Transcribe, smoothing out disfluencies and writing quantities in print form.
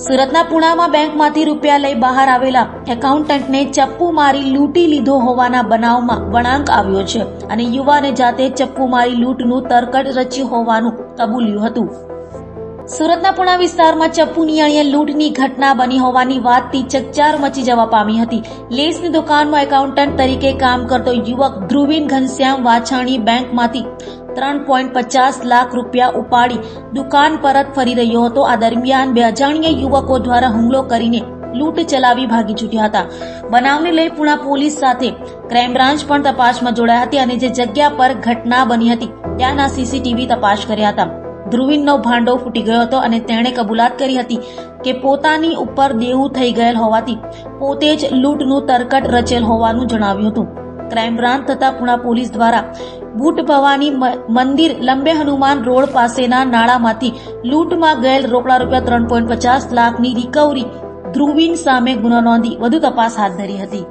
સુરતના પુણામાં બેંકમાંથી રૂપિયા લઈ બહાર આવેલા એકાઉન્ટન્ટને ચપ્પુ મારી લૂંટી લીધો હોવાના બનાવમાં વળાંક આવ્યો છે અને યુવાને જાતે ચપ્પુ મારી લૂંટનું તરકટ રચ્યું હોવાનું કબૂલ્યું હતું। સુરતના પુણા વિસ્તારમાં ચપ્પુ નિયાણીએ લૂંટની ઘટના બની હોવાની વાતથી ચકચાર મચી જવા પામી હતી। લેસની દુકાનમાં એકાઉન્ટન્ટ તરીકે કામ કરતો યુવક ધ્રુવીન ઘનશ્યામ વાછાણી બેંકમાંથી 3.50 લાખ રૂપિયા ઉપાડી દુકાન પરત ફરી રહ્યો હતો। આ દરમિયાન બે અજાણ્યા યુવકો દ્વારા હુમલો કરીને લૂંટ ચલાવી ભાગી છૂટ્યા હતા। બનાવને લઈ પુણા પોલીસ સાથે ક્રાઇમ બ્રાન્ચ પણ તપાસમાં જોડાયા હતી અને જે જગ્યા પર ઘટના બની હતી ત્યાંના સીસીટીવી તપાસ કર્યા હતા। ધ્રુવીનનો ભાંડો ફૂટી ગયો હતો અને તેણે કબૂલાત કરી હતી કે પોતાની ઉપર દેવું થઈ ગયેલ હોવાથી પોતે જ લૂંટનું તરકટ રચેલ હોવાનું જણાવ્યું હતું। ક્રાઇમ બ્રાન્ચ તથા પુણા પોલીસ દ્વારા બુટ ભવાની મંદિર લંબે હનુમાન રોડ પાસેના નાળામાંથી લૂંટમાં ગયેલ રોકડા રૂપિયા 3.50 લાખની રિકવરી ધ્રુવીન સામે ગુનો નોંધી વધુ તપાસ હાથ ધરી હતી।